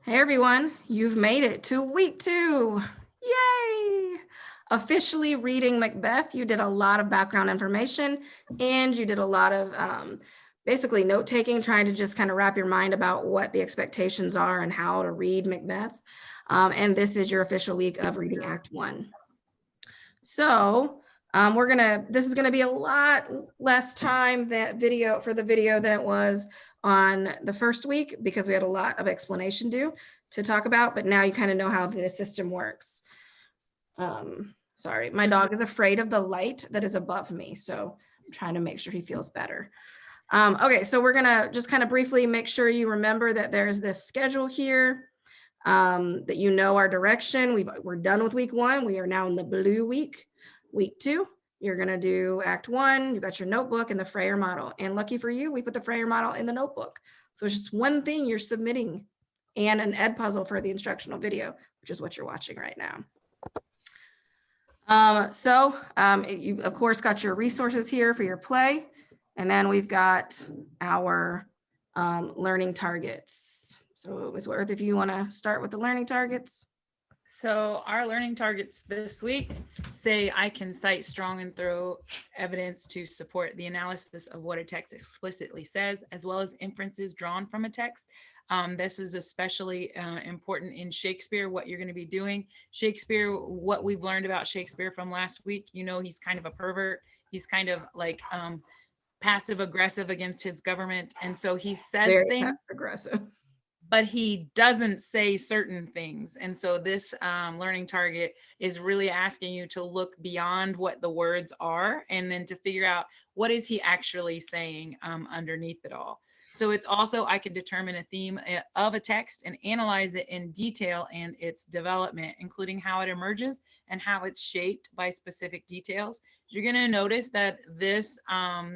Hey everyone, you've made it to week 2. Yay! Officially reading Macbeth. You did a lot of background information and you did a lot of basically note taking, trying to just kind of wrap your mind about what the expectations are and how to read Macbeth. And this is your official week of reading Act 1. So this is gonna be a lot less time for the video than it was on the first week because we had a lot of explanation due to talk about, but now you kind of know how the system works. Sorry, my dog is afraid of the light that is above me, so I'm trying to make sure he feels better. Okay, so we're gonna just kind of briefly make sure you remember that there's this schedule here, that you know our direction. We're done with week 1. We are now in the blue week. Week 2, you're gonna do Act 1. You got your notebook and the Freyer model. And lucky for you, we put the Freyer model in the notebook. So it's just one thing you're submitting and an ed puzzle for the instructional video, which is what you're watching right now. You of course got your resources here for your play. And then we've got our learning targets. So Ms. Worth, if you want to start with the learning targets. So our learning targets this week say I can cite strong and thorough evidence to support the analysis of what a text explicitly says, as well as inferences drawn from a text. This is especially important in Shakespeare, what you're going to be doing. Shakespeare, what we've learned about Shakespeare from last week, he's kind of a pervert. He's kind of like passive aggressive against his government. And so he says Very things passive aggressive, but he doesn't say certain things. And so this learning target is really asking you to look beyond what the words are and then to figure out what is he actually saying underneath it all. So it's also, I can determine a theme of a text and analyze it in detail and its development, including how it emerges and how it's shaped by specific details. You're going to notice that this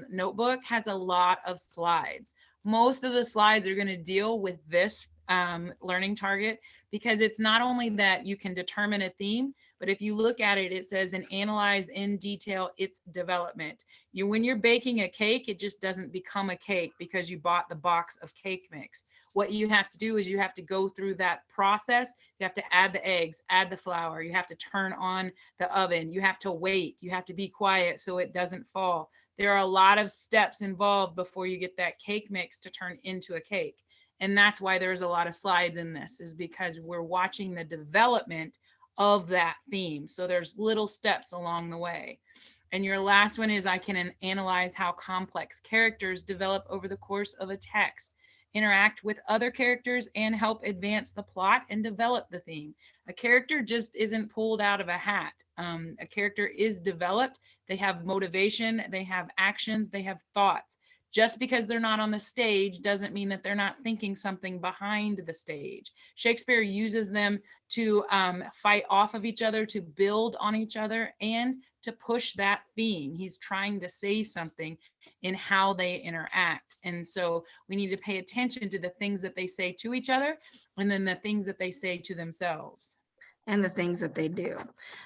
notebook has a lot of slides. Most of the slides are going to deal with this learning target because it's not only that you can determine a theme, but if you look at it, it says and analyze in detail its development. When you're baking a cake, it just doesn't become a cake because you bought the box of cake mix. What you have to do is you have to go through that process. You have to add the eggs, add the flour. You have to turn on the oven. You have to wait. You have to be quiet so it doesn't fall. There are a lot of steps involved before you get that cake mix to turn into a cake. And that's why there's a lot of slides in this, is because we're watching the development of that theme. So there's little steps along the way. And your last one is I can analyze how complex characters develop over the course of a text, interact with other characters, and help advance the plot and develop the theme. A character just isn't pulled out of a hat. A character is developed. They have motivation, they have actions, they have thoughts. Just because they're not on the stage doesn't mean that they're not thinking something behind the stage. Shakespeare uses them to fight off of each other, to build on each other, and to push that theme. He's trying to say something in how they interact. And so we need to pay attention to the things that they say to each other and then the things that they say to themselves. and the things that they do.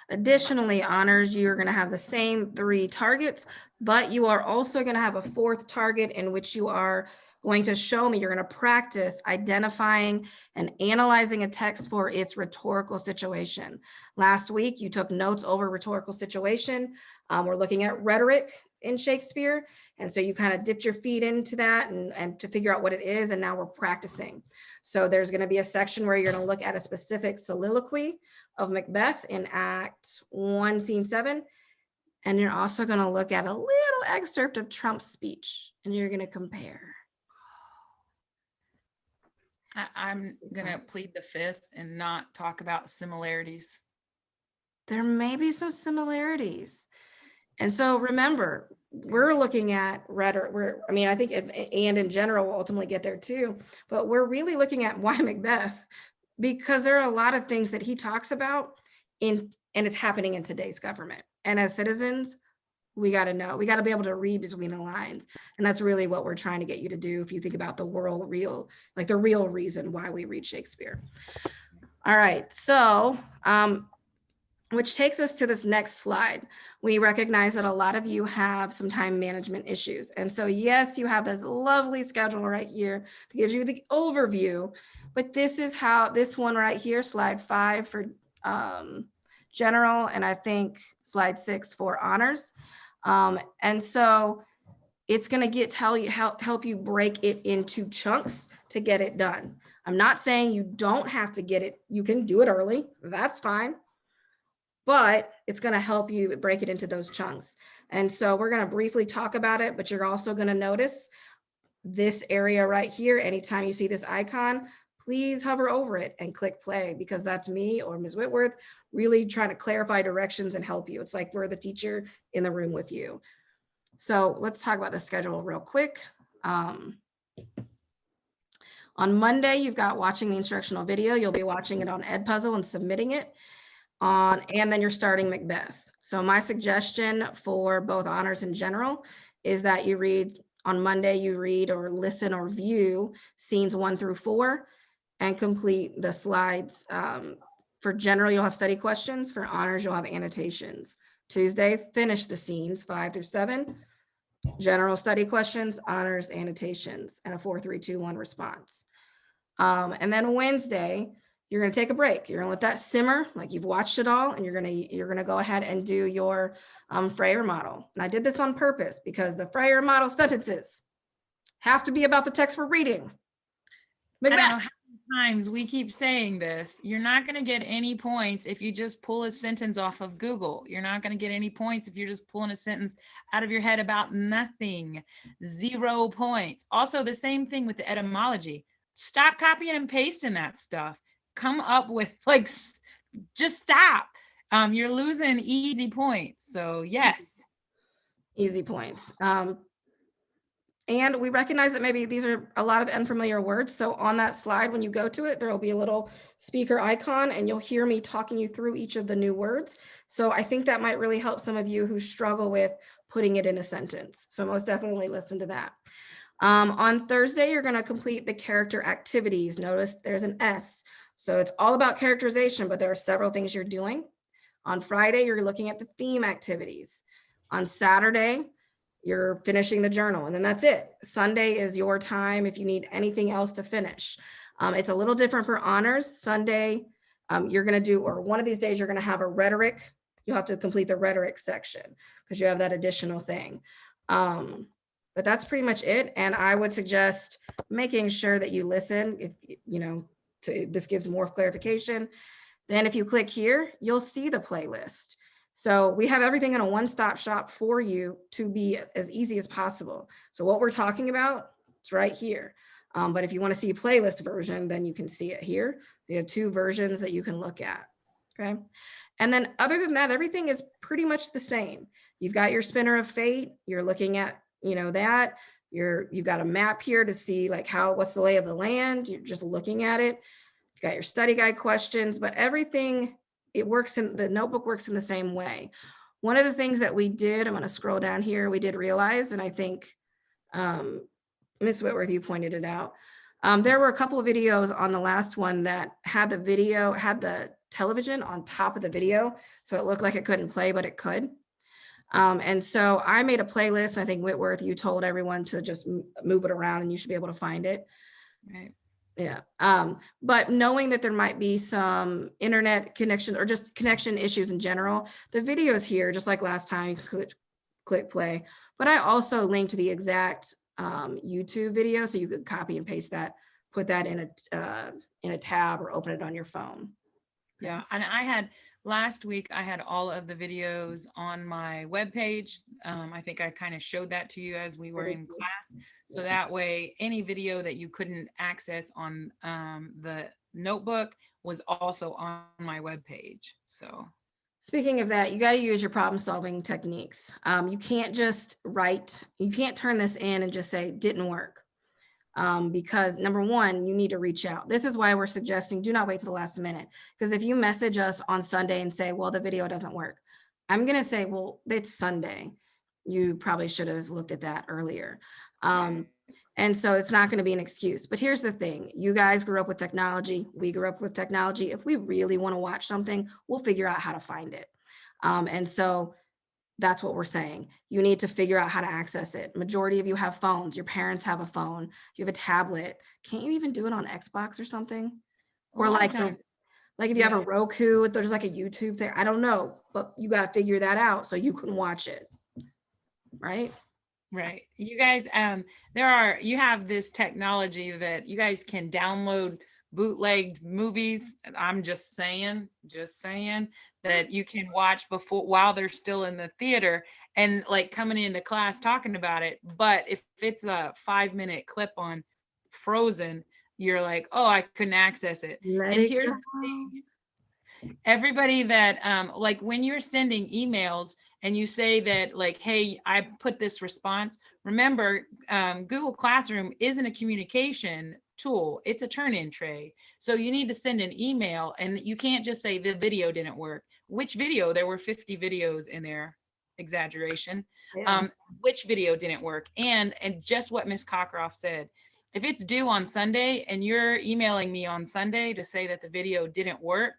Additionally, honors, you're going to have the same 3 targets, but you are also going to have a 4th target in which you are going to show me, you're going to practice identifying and analyzing a text for its rhetorical situation. Last week, you took notes over rhetorical situation. We're looking at rhetoric in Shakespeare. And so you kind of dipped your feet into that and to figure out what it is. And now we're practicing. So there's going to be a section where you're going to look at a specific soliloquy of Macbeth in Act 1, Scene 7. And you're also going to look at a little excerpt of Trump's speech and you're going to compare. I'm going to plead the 5th and not talk about similarities. There may be some similarities. And so remember, we're looking at rhetoric. I think, and in general, we'll ultimately get there too, but we're really looking at why Macbeth, because there are a lot of things that he talks about and it's happening in today's government. And as citizens, we got to know, we got to be able to read between the lines. And that's really what we're trying to get you to do. If you think about the real reason why we read Shakespeare. All right. So which takes us to this next slide. We recognize that a lot of you have some time management issues. And so yes, you have this lovely schedule right here that gives you the overview, but this is how this one right here, slide 5 for general, and I think slide 6 for honors. And so it's going to help you break it into chunks to get it done. I'm not saying you don't have to get it. You can do it early. That's fine. But it's going to help you break it into those chunks. And so we're going to briefly talk about it, but you're also going to notice this area right here. Anytime you see this icon, please hover over it and click play, because that's me or Ms. Whitworth really trying to clarify directions and help you. It's like we're the teacher in the room with you. So let's talk about the schedule real quick. On Monday, you've got watching the instructional video. You'll be watching it on Edpuzzle and submitting it. And then you're starting Macbeth. So my suggestion for both honors and general is that you read on Monday, you read or listen or view scenes 1 through 4 and complete the slides. For general, you'll have study questions. For honors, you'll have annotations. Tuesday, finish the scenes 5 through 7. General study questions, honors, annotations, and a 4, 3, 2, 1 response. And then Wednesday, you're going to take a break. You're going to let that simmer, like you've watched it all, and you're going to go ahead and do your Freyer model. And I did this on purpose because the Freyer model sentences have to be about the text we're reading. Macbeth. I don't know how many times we keep saying this. You're not going to get any points if you just pull a sentence off of Google. You're not going to get any points if you're just pulling a sentence out of your head about nothing. 0 points. Also, the same thing with the etymology. Stop copying and pasting that stuff. Come up with, like, just stop. You're losing easy points. So yes. Easy points. And we recognize that maybe these are a lot of unfamiliar words. So on that slide, when you go to it, there will be a little speaker icon and you'll hear me talking you through each of the new words. So I think that might really help some of you who struggle with putting it in a sentence. So most definitely listen to that. On Thursday, you're going to complete the character activities. Notice there's an S. So it's all about characterization, but there are several things you're doing. On Friday, you're looking at the theme activities. On Saturday, you're finishing the journal, and then that's it. Sunday is your time if you need anything else to finish. It's a little different for honors. Sunday, you're going to do, or one of these days, you're going to have a rhetoric. You'll have to complete the rhetoric section because you have that additional thing. But that's pretty much it. And I would suggest making sure that you listen if, you know, this gives more clarification. Then if you click here, you'll see the playlist. So we have everything in a one-stop shop for you to be as easy as possible. So what we're talking about, it's right here. But if you want to see a playlist version, then you can see it here. We have 2 versions that you can look at. Okay. And then other than that, everything is pretty much the same. You've got your spinner of fate. You're looking at, you know, that you've got a map here to see like what's the lay of the land. You're just looking at it. You've got your study guide questions, but everything, the notebook works in the same way. One of the things that we did, I'm going to scroll down here, we did realize, and I think Ms. Whitworth, you pointed it out. There were a couple of videos on the last one that had the television on top of the video. So it looked like it couldn't play, but it could. And so I made a playlist. I think Whitworth, you told everyone to just move it around and you should be able to find it. Right. Yeah. But knowing that there might be some internet connection or just connection issues in general, the videos here, just like last time, you could click play, but I also linked the exact YouTube video. So you could copy and paste that, put that in a tab or open it on your phone. Yeah. And last week, I had all of the videos on my webpage. I think I kind of showed that to you as we were in class. So that way, any video that you couldn't access on the notebook was also on my webpage. So speaking of that, you got to use your problem solving techniques. You can't just you can't turn this in and just say didn't work. Because number one, you need to reach out. This is why we're suggesting do not wait till the last minute. Because if you message us on Sunday and say, well, the video doesn't work, I'm going to say, well, it's Sunday. You probably should have looked at that earlier. And And so it's not going to be an excuse. But here's the thing. You guys grew up with technology. We grew up with technology. If we really want to watch something, we'll figure out how to find it. And so that's what we're saying. You need to figure out how to access it. Majority of you have phones. Your parents have a phone. You have a tablet. Can't you even do it on Xbox or something? Or like if you have a Roku, there's like a YouTube thing. I don't know, but you got to figure that out so you can watch it. Right? Right. You guys, you have this technology that you guys can download bootlegged movies. I'm just saying that you can watch while they're still in the theater, and like coming into class talking about it. But if it's a 5-minute clip on Frozen, you're like, oh, I couldn't access it. And here's the thing. Everybody that like when you're sending emails and you say that like, hey, I put this response, remember Google Classroom isn't a communication tool, it's a turn-in tray. So you need to send an email, and you can't just say the video didn't work. Which video? There were 50 videos in there, exaggeration. Yeah. Which video didn't work? And just what Ms. Cockcroft said, if it's due on Sunday and you're emailing me on Sunday to say that the video didn't work,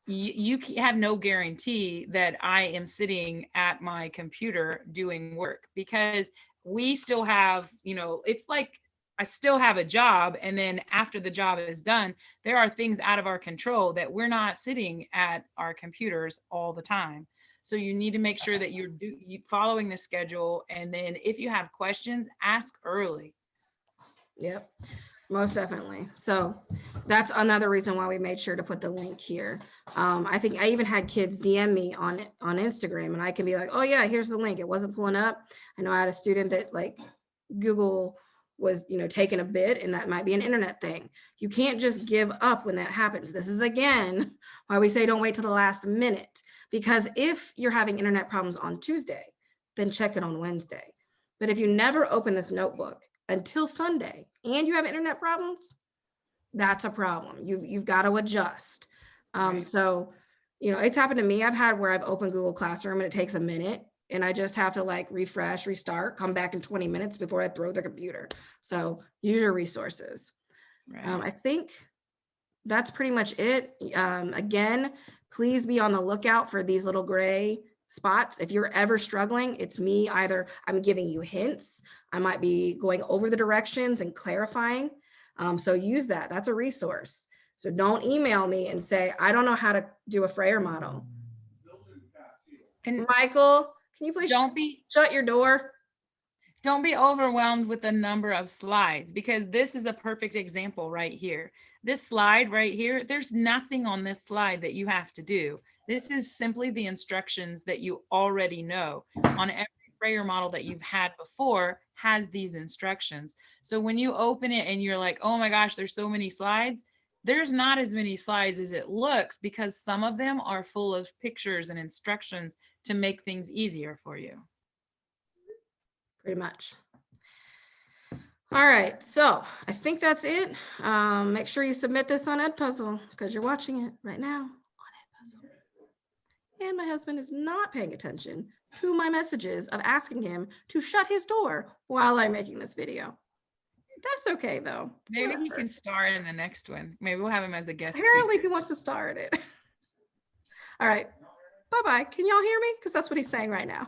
you have no guarantee that I am sitting at my computer doing work, because we still have, it's like I still have a job. And then after the job is done, there are things out of our control that we're not sitting at our computers all the time. So you need to make sure that you're following the schedule. And then if you have questions, ask early. Yep. Most definitely. So that's another reason why we made sure to put the link here. I think I even had kids DM me on Instagram, and I can be like, oh yeah, here's the link. It wasn't pulling up. I know I had a student that like Google was, taking a bit, and that might be an internet thing. You can't just give up when that happens. This is again why we say don't wait till the last minute, because if you're having internet problems on Tuesday, then check it on Wednesday. But if you never open this notebook until Sunday and you have internet problems, that's a problem. You've got to adjust. Right. So, it's happened to me. I've had where I've opened Google Classroom and it takes a minute, and I just have to like refresh, restart, come back in 20 minutes before I throw the computer. So use your resources. Right. I think that's pretty much it. Again, please be on the lookout for these little gray spots. If you're ever struggling, it's me. Either I'm giving you hints, I might be going over the directions and clarifying. So use that. That's a resource. So don't email me and say, I don't know how to do a Frayer model. And Michael, can you please shut your door? Don't be overwhelmed with the number of slides, because this is a perfect example right here. This slide right here, there's nothing on this slide that you have to do. This is simply the instructions that you already know. On every Frayer model that you've had before has these instructions. So when you open it and you're like, oh my gosh, there's so many slides, there's not as many slides as it looks, because some of them are full of pictures and instructions to make things easier for you. Pretty much. All right, so I think that's it. Make sure you submit this on Edpuzzle, because you're watching it right now on Edpuzzle. And my husband is not paying attention to my messages of asking him to shut his door while I'm making this video. That's okay though. Maybe he can star in the next one. Maybe we'll have him as a guest Apparently speaker. He wants to star in it. All right, bye-bye. Can y'all hear me? Because that's what he's saying right now.